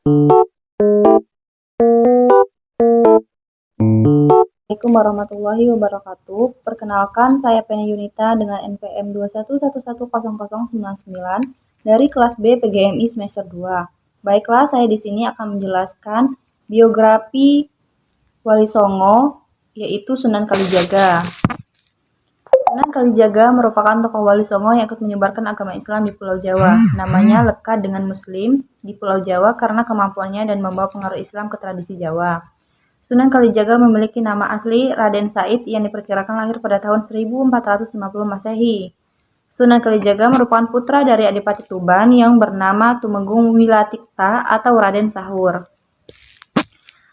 Assalamualaikum warahmatullahi wabarakatuh. Perkenalkan, saya Penny Yunita dengan NPM 211110099 dari kelas B PGMI semester 2. Baiklah, saya di sini akan menjelaskan biografi Wali Songo, yaitu Sunan Kalijaga. Sunan Kalijaga merupakan tokoh Wali Songo yang ikut menyebarkan agama Islam di Pulau Jawa. Namanya lekat dengan Muslim di Pulau Jawa karena kemampuannya dan membawa pengaruh Islam ke tradisi Jawa. Sunan Kalijaga memiliki nama asli Raden Said yang diperkirakan lahir pada tahun 1450 Masehi. Sunan Kalijaga merupakan putra dari Adipati Tuban yang bernama Tumenggung Wilatikta atau Raden Sahur.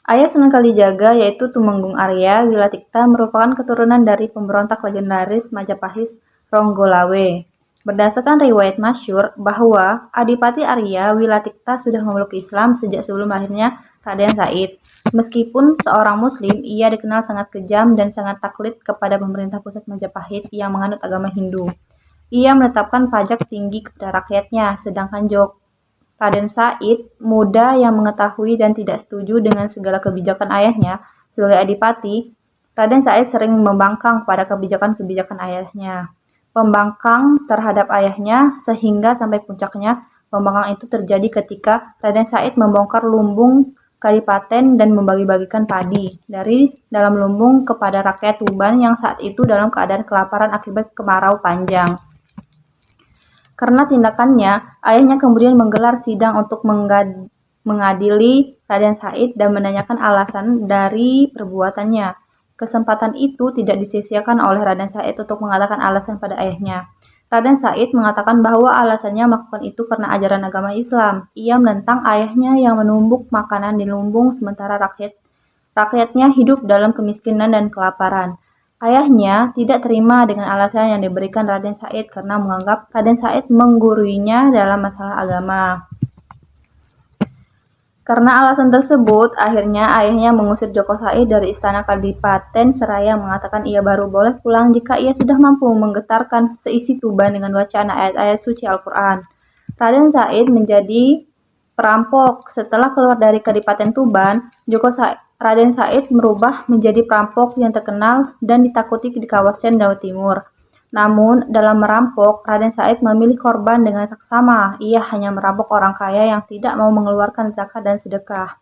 Ayah Sunan Kalijaga yaitu Tumenggung Arya Wilatikta merupakan keturunan dari pemberontak legendaris Majapahit Ronggolawe. Berdasarkan riwayat masyhur bahwa Adipati Arya Wilatikta sudah memeluk Islam sejak sebelum lahirnya Raden Said. Meskipun seorang muslim, ia dikenal sangat kejam dan sangat taklid kepada pemerintah pusat Majapahit yang menganut agama Hindu. Ia menetapkan pajak tinggi kepada rakyatnya, sedangkan Raden Said, muda yang mengetahui dan tidak setuju dengan segala kebijakan ayahnya sebagai adipati, Raden Said sering membangkang pada kebijakan-kebijakan ayahnya. Pembangkang terhadap ayahnya sehingga sampai puncaknya, pembangkang itu terjadi ketika Raden Said membongkar lumbung kadipaten dan membagi-bagikan padi dari dalam lumbung kepada rakyat Tuban yang saat itu dalam keadaan kelaparan akibat kemarau panjang. Karena tindakannya, ayahnya kemudian menggelar sidang untuk mengadili Raden Said dan menanyakan alasan dari perbuatannya. Kesempatan itu tidak disia-siakan oleh Raden Said untuk mengatakan alasan pada ayahnya. Raden Said mengatakan bahwa alasannya melakukan itu karena ajaran agama Islam. Ia menentang ayahnya yang menumbuk makanan di lumbung sementara rakyatnya hidup dalam kemiskinan dan kelaparan. Ayahnya tidak terima dengan alasan yang diberikan Raden Said karena menganggap Raden Said mengguruinya dalam masalah agama. Karena alasan tersebut, akhirnya ayahnya mengusir Joko Said dari istana Kadipaten seraya mengatakan ia baru boleh pulang jika ia sudah mampu menggetarkan seisi Tuban dengan bacaan ayat-ayat suci Al-Quran. Raden Said menjadi perampok. Setelah keluar dari Kadipaten Tuban, Raden Said merubah menjadi perampok yang terkenal dan ditakuti di kawasan Jawa Timur. Namun, dalam merampok, Raden Said memilih korban dengan saksama. Ia hanya merampok orang kaya yang tidak mau mengeluarkan zakat dan sedekah.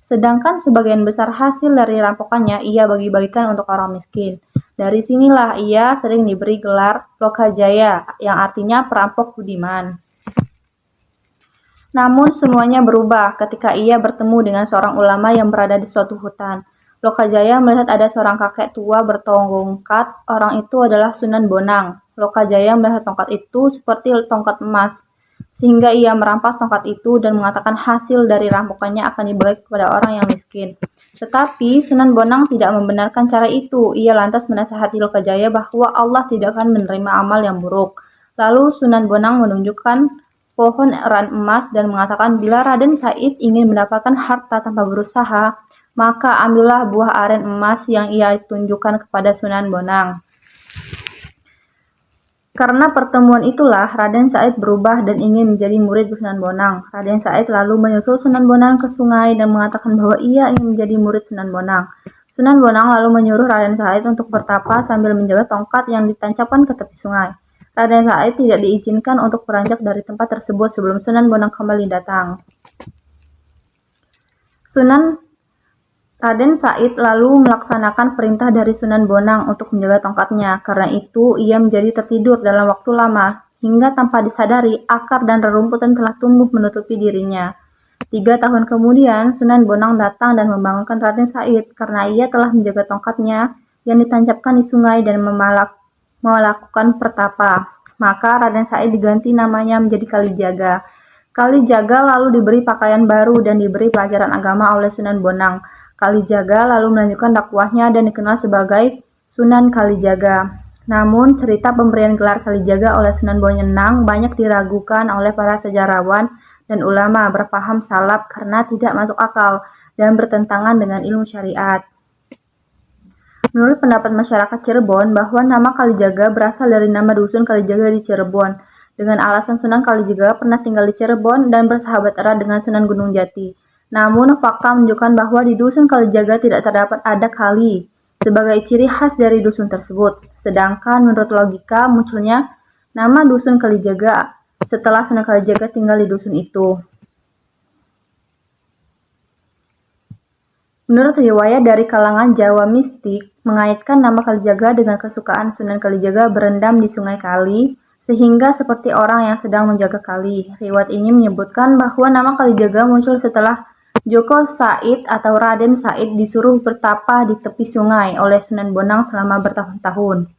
Sedangkan sebagian besar hasil dari rampokannya ia bagi-bagikan untuk orang miskin. Dari sinilah ia sering diberi gelar Lokajaya, yang artinya perampok budiman. Namun semuanya berubah ketika ia bertemu dengan seorang ulama yang berada di suatu hutan. Lokajaya melihat ada seorang kakek tua bertongkat. Orang itu adalah Sunan Bonang. Lokajaya melihat tongkat itu seperti tongkat emas, sehingga ia merampas tongkat itu dan mengatakan hasil dari rampokannya akan dibagi kepada orang yang miskin. Tetapi Sunan Bonang tidak membenarkan cara itu. Ia lantas menasihati Lokajaya bahwa Allah tidak akan menerima amal yang buruk. Lalu Sunan Bonang menunjukkan pohon eran emas dan mengatakan bila Raden Said ingin mendapatkan harta tanpa berusaha, maka ambillah buah aren emas yang ia tunjukkan kepada Sunan Bonang. Karena pertemuan itulah Raden Said berubah dan ingin menjadi murid Sunan Bonang. Raden Said lalu menyusul Sunan Bonang ke sungai dan mengatakan bahwa ia ingin menjadi murid Sunan Bonang. Sunan Bonang lalu menyuruh Raden Said untuk bertapa sambil menjaga tongkat yang ditancapkan ke tepi sungai. Raden Said tidak diizinkan untuk beranjak dari tempat tersebut sebelum Sunan Bonang kembali datang. Raden Said lalu melaksanakan perintah dari Sunan Bonang untuk menjaga tongkatnya. Karena itu, ia menjadi tertidur dalam waktu lama, hingga tanpa disadari, akar dan rerumputan telah tumbuh menutupi dirinya. 3 tahun kemudian, Sunan Bonang datang dan membangunkan Raden Said karena ia telah menjaga tongkatnya yang ditancapkan di sungai dan melakukan pertapa. Maka Raden Said diganti namanya menjadi Kalijaga. Kalijaga lalu diberi pakaian baru dan diberi pelajaran agama oleh Sunan Bonang. Kalijaga lalu melanjutkan dakwahnya dan dikenal sebagai Sunan Kalijaga. Namun, cerita pemberian gelar Kalijaga oleh Sunan Bonang banyak diragukan oleh para sejarawan dan ulama berpaham salaf karena tidak masuk akal dan bertentangan dengan ilmu syariat. Menurut pendapat masyarakat Cirebon bahwa nama Kalijaga berasal dari nama dusun Kalijaga di Cirebon. dengan alasan Sunan Kalijaga pernah tinggal di Cirebon dan bersahabat erat dengan Sunan Gunung Jati. Namun, fakta menunjukkan bahwa di Dusun Kalijaga tidak terdapat ada kali sebagai ciri khas dari dusun tersebut. Sedangkan menurut logika munculnya nama Dusun Kalijaga setelah Sunan Kalijaga tinggal di dusun itu. Menurut riwayat dari kalangan Jawa mistik, mengaitkan nama Kalijaga dengan kesukaan Sunan Kalijaga berendam di sungai Kali, sehingga seperti orang yang sedang menjaga kali. Riwayat ini menyebutkan bahwa nama Kalijaga muncul setelah Joko Said atau Raden Said disuruh bertapa di tepi sungai oleh Sunan Bonang selama bertahun-tahun.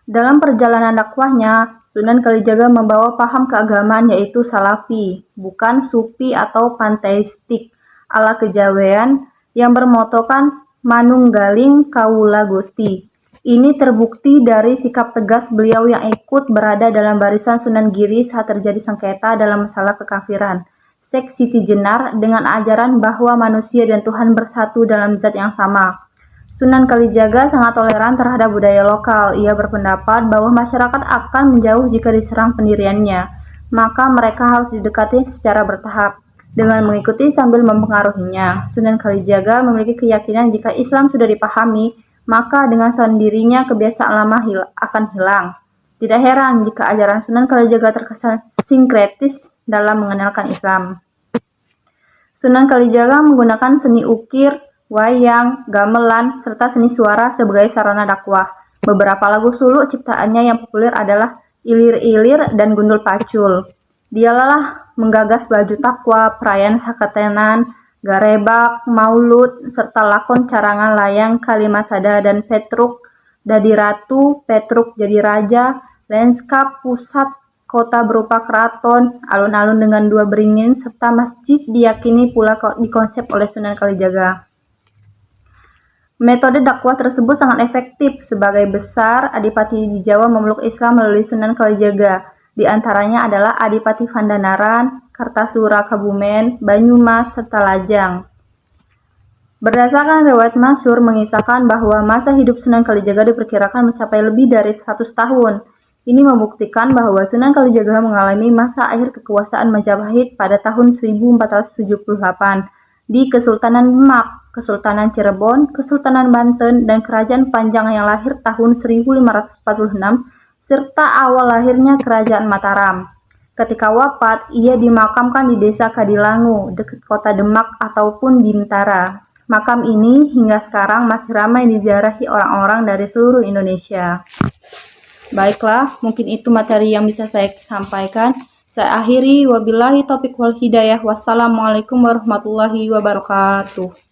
Dalam perjalanan dakwahnya, Sunan Kalijaga membawa paham keagamaan yaitu Salafi, bukan Sufi atau panteistik ala kejawean yang bermotokan Manunggaling Kawula Gusti. Ini terbukti dari sikap tegas beliau yang ikut berada dalam barisan Sunan Giri saat terjadi sengketa dalam masalah kekafiran seks Siti Jenar dengan ajaran bahwa manusia dan Tuhan bersatu dalam zat yang sama. Sunan Kalijaga sangat toleran terhadap budaya lokal. Ia berpendapat bahwa masyarakat akan menjauh jika diserang pendiriannya, maka mereka harus didekati secara bertahap dengan mengikuti sambil mempengaruhinya. Sunan Kalijaga memiliki keyakinan jika Islam sudah dipahami, maka dengan sendirinya kebiasaan lama akan hilang. Tidak heran jika ajaran Sunan Kalijaga terkesan sinkretis dalam mengenalkan Islam. Sunan Kalijaga menggunakan seni ukir, wayang, gamelan, serta seni suara sebagai sarana dakwah. Beberapa lagu suluk ciptaannya yang populer adalah Ilir-Ilir dan Gundul Pacul. Dialah menggagas baju takwa, perayaan sakatenan, garebak, maulud, serta lakon carangan layang Kalimasada dan Petruk Dadi Ratu, Petruk jadi Raja, lanskap pusat kota berupa keraton, alun-alun dengan 2 beringin, serta masjid diyakini pula dikonsep oleh Sunan Kalijaga. Metode dakwah tersebut sangat efektif. Sebagai besar adipati di Jawa memeluk Islam melalui Sunan Kalijaga. Di antaranya adalah Adipati Pandanaran, Kartasura Kabumen, Banyumas, serta Lajang. Berdasarkan riwayat masyhur mengisahkan bahwa masa hidup Sunan Kalijaga diperkirakan mencapai lebih dari 100 tahun. Ini membuktikan bahwa Sunan Kalijaga mengalami masa akhir kekuasaan Majapahit pada tahun 1478 di Kesultanan Demak, Kesultanan Cirebon, Kesultanan Banten, dan Kerajaan Panjang yang lahir tahun 1546, serta awal lahirnya Kerajaan Mataram. Ketika wafat, ia dimakamkan di Desa Kadilangu, dekat kota Demak ataupun Bintara. Makam ini hingga sekarang masih ramai diziarahi orang-orang dari seluruh Indonesia. Baiklah, mungkin itu materi yang bisa saya sampaikan. Saya akhiri, wabillahi taufiq wal hidayah. Wassalamualaikum warahmatullahi wabarakatuh.